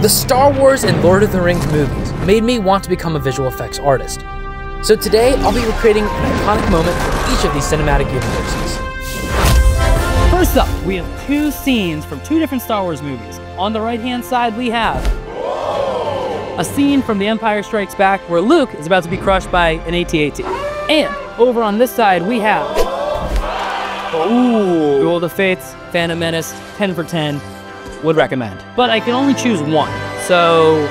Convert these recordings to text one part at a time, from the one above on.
The Star Wars and Lord of the Rings movies made me want to become a visual effects artist. So today, I'll be recreating an iconic moment for each of these cinematic universes. First up, we have two scenes from two different Star Wars movies. On the right-hand side, we have a scene from The Empire Strikes Back where Luke is about to be crushed by an AT-AT. And over on this side, we have Duel of the Fates, Phantom Menace, 10 for 10, would recommend. But I can only choose one, so...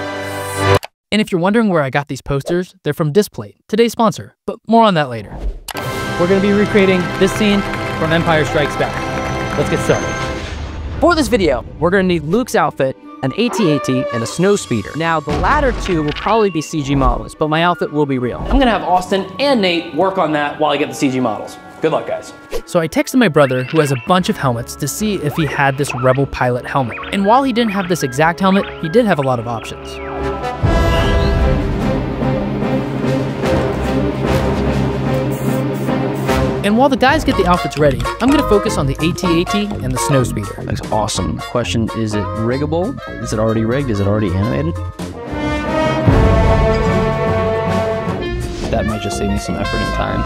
And if you're wondering where I got these posters, they're from Displate, today's sponsor, but more on that later. We're gonna be recreating this scene from Empire Strikes Back. Let's get started. For this video, we're gonna need Luke's outfit, an AT-AT, and a snow speeder. Now, the latter two will probably be CG models, but my outfit will be real. I'm gonna have Austin and Nate work on that while I get the CG models. Good luck, guys. So I texted my brother, who has a bunch of helmets, to see if he had this Rebel pilot helmet. And while he didn't have this exact helmet, he did have a lot of options. And while the guys get the outfits ready, I'm gonna focus on the AT-AT and the snow speeder. Looks awesome. Question, is it riggable? Is it already rigged? Is it already animated? That might just save me some effort and time.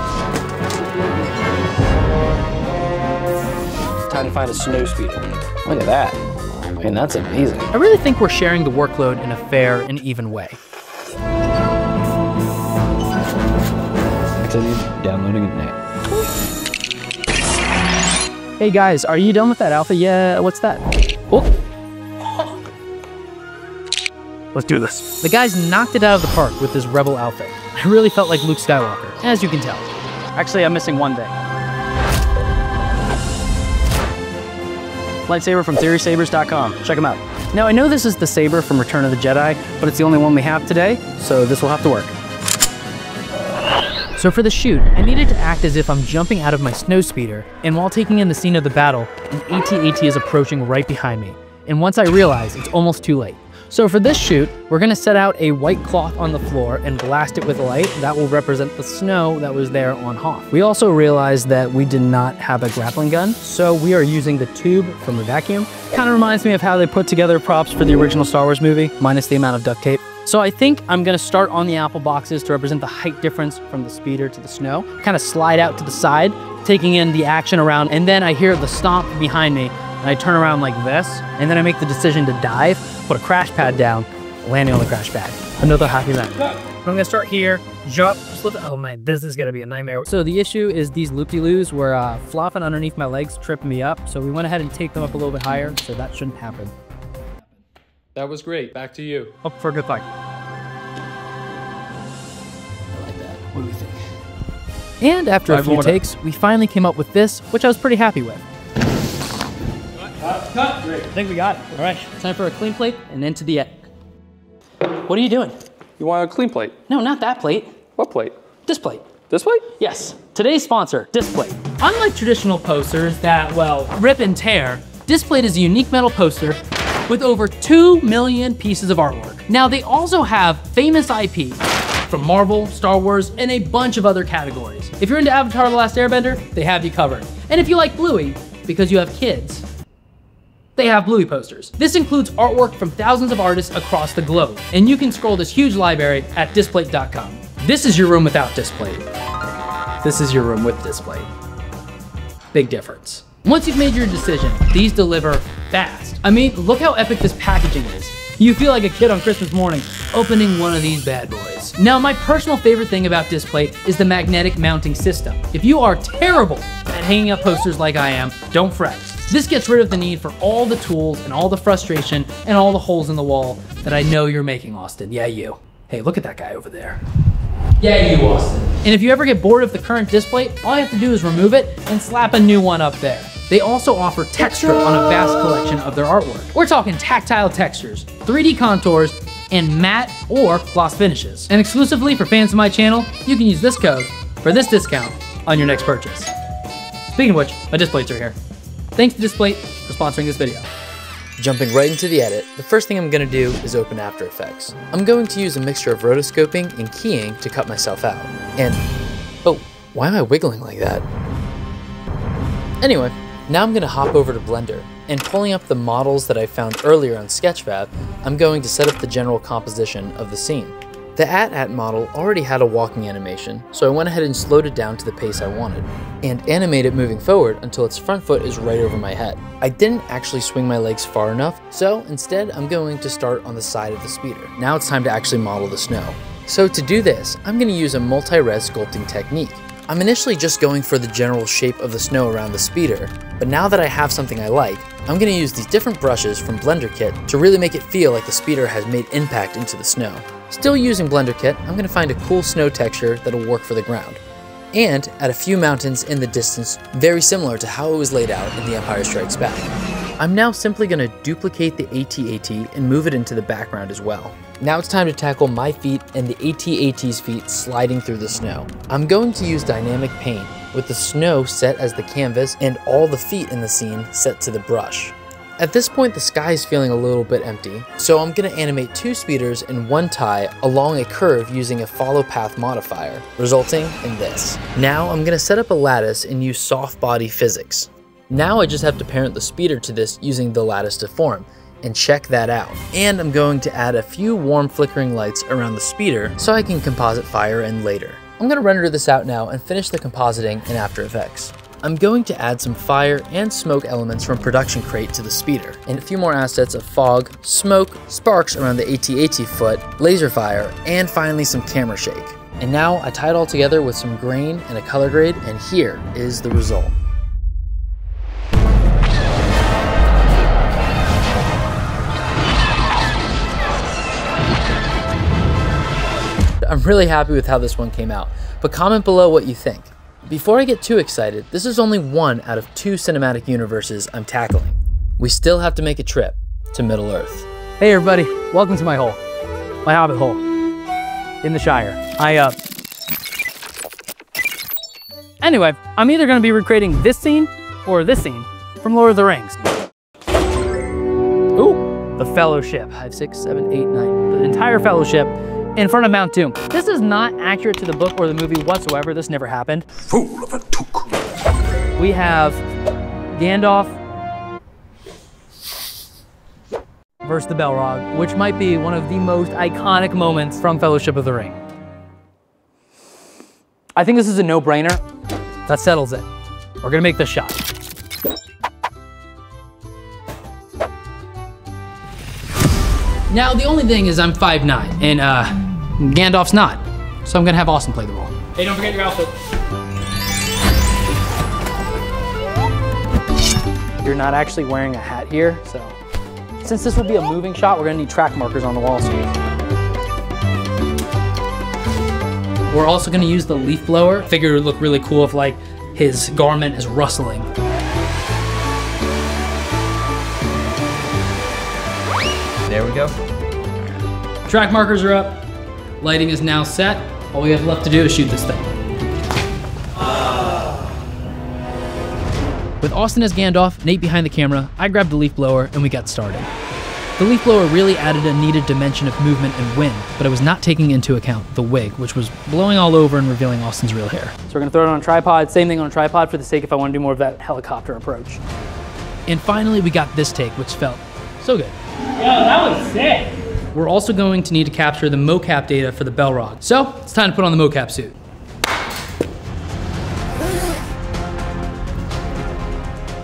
Time to find a snow speeder. Look at that. Man, that's amazing. I really think we're sharing the workload in a fair and even way. Activity downloading it now. Hey guys, are you done with that outfit? Yeah, what's that? Oh. Let's do this. The guys knocked it out of the park with this Rebel outfit. I really felt like Luke Skywalker, as you can tell. Actually, I'm missing one thing. Lightsaber from TheorySabers.com. Check them out. Now, I know this is the saber from Return of the Jedi, but it's the only one we have today, so this will have to work. So for the shoot, I needed to act as if I'm jumping out of my snow speeder, and while taking in the scene of the battle, an AT-AT is approaching right behind me. And once I realize, it's almost too late. So for this shoot, we're gonna set out a white cloth on the floor and blast it with light that will represent the snow that was there on Hoth. We also realized that we did not have a grappling gun, so we are using the tube from the vacuum. Kind of reminds me of how they put together props for the original Star Wars movie, minus the amount of duct tape. So I think I'm gonna start on the apple boxes to represent the height difference from the speeder to the snow. Kind of slide out to the side, taking in the action around, and then I hear the stomp behind me, and I turn around like this, and then I make the decision to dive, put a crash pad down, landing on the crash pad. Another happy man. I'm gonna start here, jump, slip. Oh man, this is gonna be a nightmare. So the issue is these loop-de-loos were flopping underneath my legs, tripping me up, so we went ahead and taped them up a little bit higher, so that shouldn't happen. That was great. Back to you. Hope for a good fight. I like that. What do we think? And after a few takes, we finally came up with this, which I was pretty happy with. Cut. Great. I think we got it. All right. Time for a clean plate and into the edit. What are you doing? You want a clean plate? No, not that plate. What plate? This plate. This plate? Yes. Today's sponsor, Displate. Unlike traditional posters that, well, rip and tear, Displate is a unique metal poster with over 2 million pieces of artwork. Now, they also have famous IP from Marvel, Star Wars, and a bunch of other categories. If you're into Avatar: The Last Airbender, they have you covered. And if you like Bluey, because you have kids, they have Bluey posters. This includes artwork from thousands of artists across the globe, and you can scroll this huge library at Displate.com. This is your room without Displate. This is your room with Displate. Big difference. Once you've made your decision, these deliver fast. I mean, look how epic this packaging is. You feel like a kid on Christmas morning opening one of these bad boys. Now, my personal favorite thing about Displate is the magnetic mounting system. If you are terrible at hanging up posters like I am, don't fret. This gets rid of the need for all the tools and all the frustration and all the holes in the wall that I know you're making, Austin. Yeah, you. Hey, look at that guy over there. Yeah, you, Austin. And if you ever get bored of the current Displate, all you have to do is remove it and slap a new one up there. They also offer texture on a vast collection of their artwork. We're talking tactile textures, 3D contours, and matte or gloss finishes. And exclusively for fans of my channel, you can use this code for this discount on your next purchase. Speaking of which, my Displates are here. Thanks to Displate for sponsoring this video. Jumping right into the edit, the first thing I'm gonna do is open After Effects. I'm going to use a mixture of rotoscoping and keying to cut myself out. And, oh, why am I wiggling like that? Anyway, Now I'm going to hop over to Blender, and pulling up the models that I found earlier on Sketchfab, I'm going to set up the general composition of the scene. The AT-AT model already had a walking animation, so I went ahead and slowed it down to the pace I wanted, and animate it moving forward until its front foot is right over my head. I didn't actually swing my legs far enough, so instead I'm going to start on the side of the speeder. Now it's time to actually model the snow. So to do this, I'm going to use a multi-res sculpting technique. I'm initially just going for the general shape of the snow around the speeder, but now that I have something I like, I'm going to use these different brushes from Blender Kit to really make it feel like the speeder has made impact into the snow. Still using Blender Kit, I'm going to find a cool snow texture that'll work for the ground, and add a few mountains in the distance very similar to how it was laid out in The Empire Strikes Back. I'm now simply going to duplicate the AT-AT and move it into the background as well. Now it's time to tackle my feet and the AT-AT's feet sliding through the snow. I'm going to use dynamic paint with the snow set as the canvas and all the feet in the scene set to the brush. At this point, the sky is feeling a little bit empty, so I'm going to animate 2 speeders and 1 tie along a curve using a follow path modifier, resulting in this. Now I'm going to set up a lattice and use soft body physics. Now I just have to parent the speeder to this using the lattice deform, and check that out. And I'm going to add a few warm flickering lights around the speeder so I can composite fire in later. I'm going to render this out now and finish the compositing in After Effects. I'm going to add some fire and smoke elements from Production Crate to the speeder, and a few more assets of fog, smoke, sparks around the AT-AT foot, laser fire, and finally some camera shake. And now I tie it all together with some grain and a color grade, and here is the result. I'm really happy with how this one came out, but comment below what you think. Before I get too excited, this is only one out of 2 cinematic universes I'm tackling. We still have to make a trip to Middle-earth. Hey everybody, welcome to my hole. My hobbit hole. In the Shire. Anyway, I'm either gonna be recreating this scene or this scene from Lord of the Rings. Ooh, the Fellowship. 5, 6, 7, 8, 9. The entire Fellowship in front of Mount Doom. This is not accurate to the book or the movie whatsoever. This never happened. Fool of a took. We have Gandalf versus the Balrog, which might be one of the most iconic moments from Fellowship of the Ring. I think this is a no-brainer. That settles it. We're gonna make this shot. Now, the only thing is I'm 5'9", and Gandalf's not. So I'm gonna have Austin play the role. Hey, don't forget your outfit. You're not actually wearing a hat here, so. Since this will be a moving shot, we're gonna need track markers on the wall soon. We're also gonna use the leaf blower. Figure it would look really cool if like his garment is rustling. There we go. Track markers are up. Lighting is now set. All we have left to do is shoot this thing. With Austin as Gandalf, Nate behind the camera, I grabbed the leaf blower and we got started. The leaf blower really added a needed dimension of movement and wind, but it was not taking into account the wig, which was blowing all over and revealing Austin's real hair. So we're gonna throw it on a tripod, same thing on a tripod for the sake if I wanna do more of that helicopter approach. And finally, we got this take, which felt so good. Yo, that was sick. We're also going to need to capture the mocap data for the Balrog. So it's time to put on the mocap suit.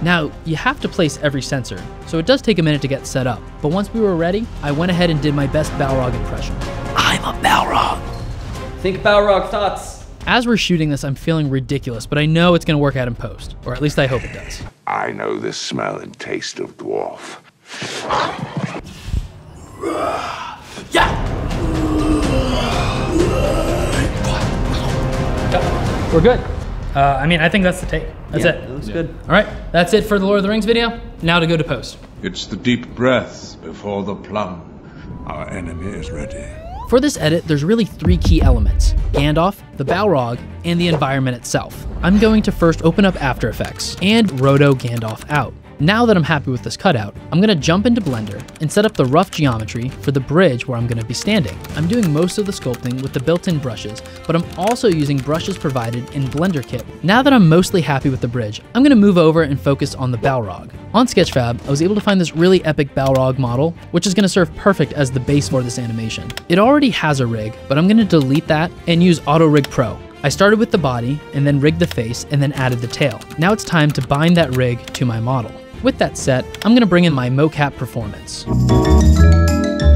Now, you have to place every sensor, so it does take a minute to get set up. But once we were ready, I went ahead and did my best Balrog impression. I'm a Balrog. Think Balrog thoughts. As we're shooting this, I'm feeling ridiculous, but I know it's gonna work out in post, or at least I hope it does. I know the smell and taste of dwarf. We're good. I think that's the take. That's it. That looks good. All right, that's it for the Lord of the Rings video. Now to go to post. It's the deep breath before the plunge. Our enemy is ready. For this edit, there's really 3 key elements: Gandalf, the Balrog, and the environment itself. I'm going to first open up After Effects and roto Gandalf out. Now that I'm happy with this cutout, I'm gonna jump into Blender and set up the rough geometry for the bridge where I'm gonna be standing. I'm doing most of the sculpting with the built-in brushes, but I'm also using brushes provided in Blender Kit. Now that I'm mostly happy with the bridge, I'm gonna move over and focus on the Balrog. On Sketchfab, I was able to find this really epic Balrog model, which is gonna serve perfect as the base for this animation. It already has a rig, but I'm gonna delete that and use Auto Rig Pro. I started with the body and then rigged the face and then added the tail. Now it's time to bind that rig to my model. With that set, I'm gonna bring in my mocap performance.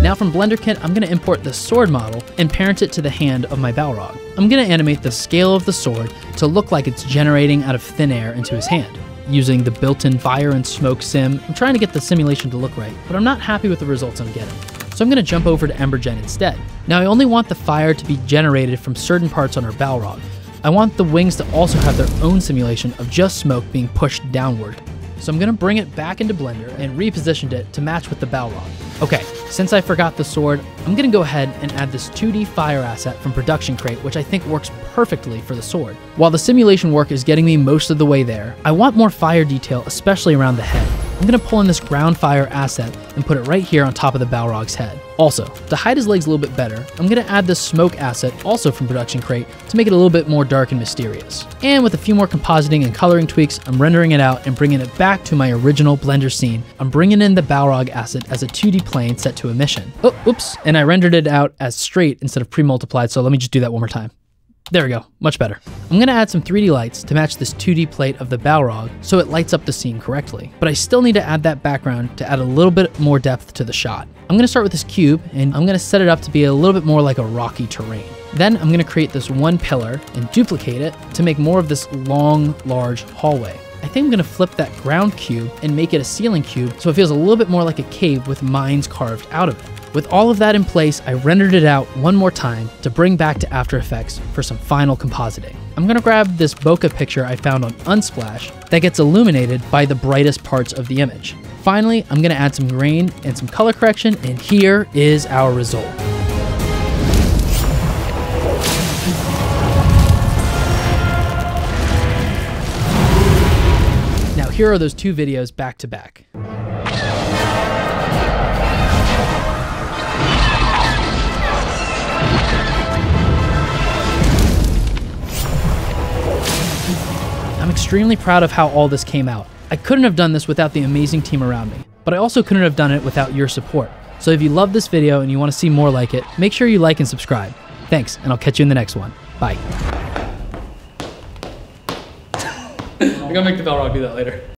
Now from Blender Kit, I'm gonna import the sword model and parent it to the hand of my Balrog. I'm gonna animate the scale of the sword to look like it's generating out of thin air into his hand. Using the built-in fire and smoke sim, I'm trying to get the simulation to look right, but I'm not happy with the results I'm getting. So I'm gonna jump over to EmberGen instead. Now I only want the fire to be generated from certain parts on our Balrog. I want the wings to also have their own simulation of just smoke being pushed downward. So I'm gonna bring it back into Blender and repositioned it to match with the Balrog. Okay, since I forgot the sword, I'm gonna go ahead and add this 2D fire asset from Production Crate, which I think works perfectly for the sword. While the simulation work is getting me most of the way there, I want more fire detail, especially around the head. I'm gonna pull in this ground fire asset and put it right here on top of the Balrog's head. Also, to hide his legs a little bit better, I'm gonna add this smoke asset, also from Production Crate, to make it a little bit more dark and mysterious. And with a few more compositing and coloring tweaks, I'm rendering it out and bringing it back to my original Blender scene. I'm bringing in the Balrog asset as a 2D plane set to emission. Oh, oops, and I rendered it out as straight instead of pre-multiplied, so let me just do that one more time. There we go, much better. I'm gonna add some 3D lights to match this 2D plate of the Balrog so it lights up the scene correctly. But I still need to add that background to add a little bit more depth to the shot. I'm gonna start with this cube and I'm gonna set it up to be a little bit more like a rocky terrain. Then I'm gonna create this one pillar and duplicate it to make more of this long, large hallway. I think I'm gonna flip that ground cube and make it a ceiling cube so it feels a little bit more like a cave with mines carved out of it. With all of that in place, I rendered it out one more time to bring back to After Effects for some final compositing. I'm gonna grab this bokeh picture I found on Unsplash that gets illuminated by the brightest parts of the image. Finally, I'm gonna add some grain and some color correction, and here is our result. Now here are those two videos back to back. I'm extremely proud of how all this came out. I couldn't have done this without the amazing team around me, but I also couldn't have done it without your support. So if you love this video and you want to see more like it, make sure you like and subscribe. Thanks, and I'll catch you in the next one. Bye. I'm gonna make the Balrog do that later.